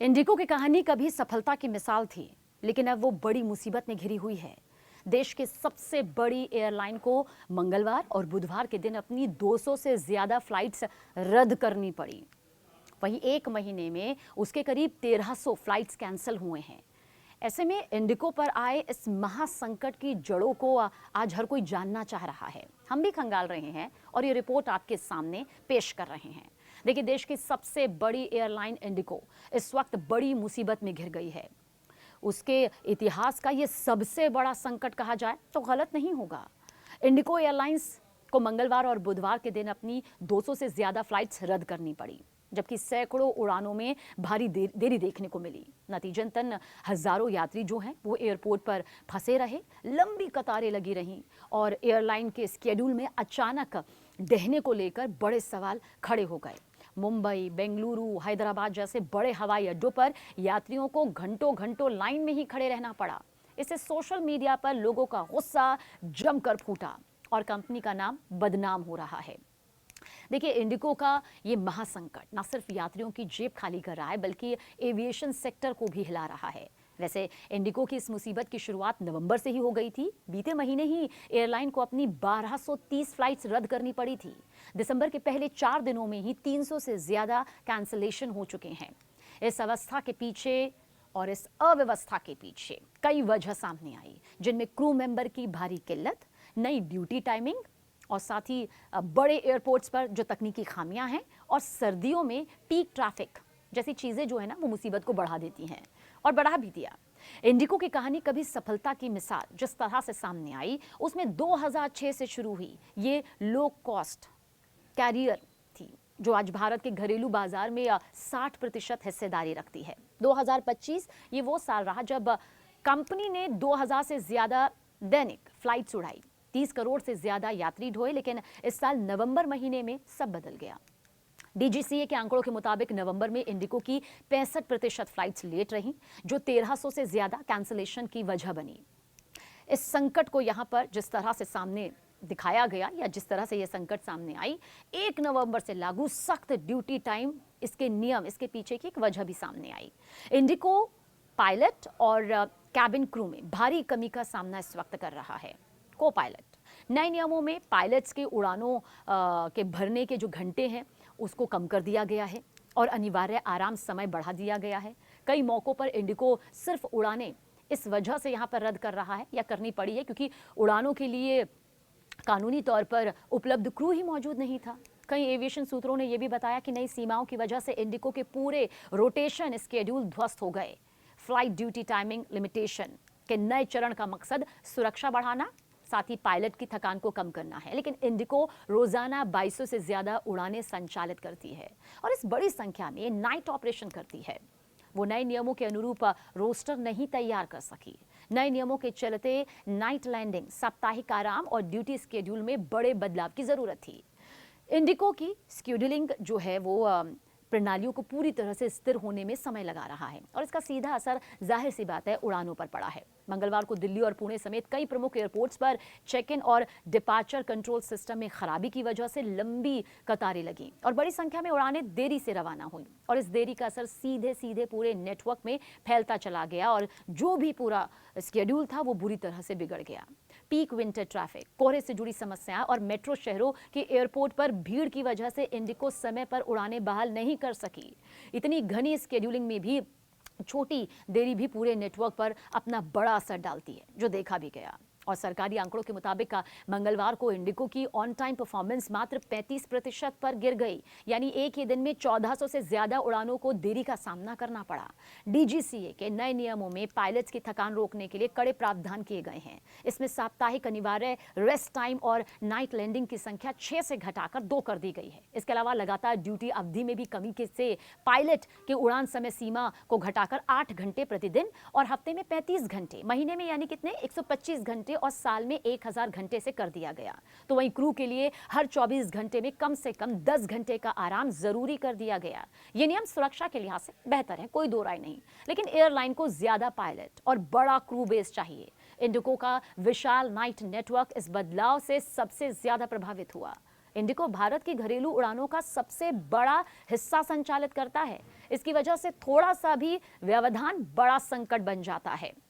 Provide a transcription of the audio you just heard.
Indigo की कहानी कभी सफलता की मिसाल थी, लेकिन अब वो बड़ी मुसीबत में घिरी हुई है। देश के सबसे बड़ी एयरलाइन को मंगलवार और बुधवार के दिन अपनी 200 से ज्यादा फ्लाइट्स रद्द करनी पड़ी। वहीं एक महीने में उसके करीब 1300 फ्लाइट्स कैंसिल हुए हैं। ऐसे में इंडिगो पर आए इस महासंकट की जड़ों को आज हर कोई जानना चाह रहा है। हम भी खंगाल रहे हैं और ये रिपोर्ट आपके सामने पेश कर रहे हैं। देखिए, देश की सबसे बड़ी एयरलाइन इंडिगो इस वक्त बड़ी मुसीबत में घिर गई है। उसके इतिहास का ये सबसे बड़ा संकट कहा जाए तो गलत नहीं होगा। इंडिगो एयरलाइंस को मंगलवार और बुधवार के दिन अपनी 200 से ज्यादा फ्लाइट्स रद्द करनी पड़ी, जबकि सैकड़ों उड़ानों में भारी देरी देखने को मिली। नतीजतन हजारों यात्री जो हैं वो एयरपोर्ट पर फंसे रहे, लंबी कतारें लगी रहीं और एयरलाइन के स्केड्यूल में अचानक ढहने को लेकर बड़े सवाल खड़े हो गए। मुंबई, बेंगलुरु, हैदराबाद जैसे बड़े हवाई अड्डों पर यात्रियों को घंटों घंटों लाइन में ही खड़े रहना पड़ा। इससे सोशल मीडिया पर लोगों का गुस्सा जमकर फूटा और कंपनी का नाम बदनाम हो रहा है। देखिए, इंडिगो का ये महासंकट न सिर्फ यात्रियों की जेब खाली कर रहा है, बल्कि एविएशन सेक्टर को भी हिला रहा है। वैसे इंडिगो की इस मुसीबत की शुरुआत नवंबर से ही हो गई थी। बीते महीने ही एयरलाइन को अपनी 1230 फ्लाइट्स रद्द करनी पड़ी थी। दिसंबर के पहले 4 दिनों में ही 300 से ज्यादा कैंसलेशन हो चुके हैं। इस अवस्था के पीछे और इस अव्यवस्था के पीछे कई वजह सामने आई, जिनमें क्रू मेंबर की भारी किल्लत, नई ड्यूटी टाइमिंग और साथ ही बड़े एयरपोर्ट्स पर जो तकनीकी खामियां हैं और सर्दियों में पीक ट्रैफिक जैसी चीजें जो है ना वो मुसीबत को बढ़ा देती हैं और बढ़ा भी दिया। इंडिगो की कहानी कभी सफलता की मिसाल जिस तरह से सामने आई, उसमें 2006 से शुरू हुई ये लो कॉस्ट कैरियर थी, जो आज भारत के घरेलू बाजार में 60% हिस्सेदारी रखती है। 2025 ये वो साल रहा जब कंपनी ने 2000 से ज्यादा दैनिक फ्लाइट्स उड़ाई, 30 करोड़ से ज्यादा यात्री ढोए। लेकिन इस साल नवंबर महीने में सब बदल गया। डीजीसीए के आंकड़ों के मुताबिक नवंबर में इंडिगो की 65% फ्लाइट्स लेट रहीं, जो 1300 से ज्यादा कैंसिलेशन की वजह बनी। इस संकट को यहां पर जिस तरह से सामने दिखाया गया या जिस तरह से यह संकट सामने आई, 1 नवंबर से लागू सख्त ड्यूटी टाइम, इसके नियम, इसके पीछे की एक वजह भी सामने आई। इंडिगो पायलट और कैबिन क्रू में भारी कमी का सामना इस वक्त कर रहा है। को पायलट नए नियमों में पायलट्स के उड़ानों के भरने के जो घंटे हैं उसको कम कर दिया गया है और अनिवार्य आराम समय बढ़ा दिया गया है। कई मौकों पर इंडिगो सिर्फ उड़ानें इस वजह से यहाँ पर रद्द कर रहा है या करनी पड़ी है क्योंकि उड़ानों के लिए कानूनी तौर पर उपलब्ध क्रू ही मौजूद नहीं था। कई एविएशन सूत्रों ने यह भी बताया कि नई सीमाओं की वजह से इंडिगो के पूरे रोटेशन स्केड्यूल ध्वस्त हो गए। फ्लाइट ड्यूटी टाइमिंग लिमिटेशन के नए चरण का मकसद सुरक्षा बढ़ाना, साथ ही पायलट की थकान को कम करना है। लेकिन इंडिगो रोजाना 2200 से ज्यादा उड़ानें संचालित करती है और इस बड़ी संख्या में नाइट ऑपरेशन करती है। वो नए नियमों के अनुरूप रोस्टर नहीं तैयार कर सकी। नए नियमों के चलते नाइट लैंडिंग, साप्ताहिक आराम और ड्यूटी स्केड्यूल में बड़े बदलाव की जरूरत थी। इंडिगो की स्केड्यूलिंग जो है वो प्रणालियों को पूरी तरह से स्थिर होने में समय लगा रहा है और इसका सीधा असर जाहिर सी बात है उड़ानों पर पड़ा है। मंगलवार को दिल्ली और पुणे समेत कई प्रमुख एयरपोर्ट्स पर चेक इन और डिपार्चर कंट्रोल सिस्टम में खराबी की वजह से लंबी कतारें लगी और बड़ी संख्या में उड़ानें देरी से रवाना हुई और इस देरी का असर सीधे सीधे पूरे नेटवर्क में फैलता चला गया और जो भी पूरा स्केड्यूल था वो बुरी तरह से बिगड़ गया। पीक विंटर ट्रैफिक, कोहरे से जुड़ी समस्याएं और मेट्रो शहरों के एयरपोर्ट पर भीड़ की वजह से इंडिगो समय पर उड़ानें बहाल नहीं कर सकी। इतनी घनी स्केड्यूलिंग में भी छोटी देरी भी पूरे नेटवर्क पर अपना बड़ा असर डालती है, जो देखा भी गया। और सरकारी आंकड़ों के मुताबिक मंगलवार को इंडिगो की ऑन टाइम परफॉर्मेंस मात्र 35% पर गिर गई, यानी एक ही दिन में 1400 से ज्यादा उड़ानों को देरी का सामना करना पड़ा। डीजीसीए के नए नियमों में पायलट्स की थकान रोकने के लिए कड़े प्रावधान किए गए हैं। इसमें साप्ताहिक अनिवार्य रेस्ट टाइम और नाइट लैंडिंग की संख्या 6 से घटाकर 2 कर दी गई है। इसके अलावा लगातार ड्यूटी अवधि में भी कमी से पायलट के उड़ान समय सीमा को घटाकर 8 घंटे प्रतिदिन और हफ्ते में 35 घंटे, महीने में यानी कितने 125 घंटे और साल में 1000 घंटे से कर दिया गया। तो वहीं क्रू के लिए हर 24 घंटे में कम से कम 10 घंटे का आराम जरूरी कर दिया गया। ये नियम सुरक्षा के लिहाज से बेहतर है, कोई दो राय नहीं, लेकिन एयरलाइन को ज्यादा पायलट और बड़ा क्रू बेस चाहिए। इंडिगो का विशाल नाइट नेटवर्क इस बदलाव से सबसे ज्यादा प्रभावित हुआ। इंडिगो भारत की घरेलू उड़ानों का सबसे बड़ा हिस्सा संचालित करता है। इसकी वजह से थोड़ा सा भी व्यवधान बड़ा संकट बन जाता है।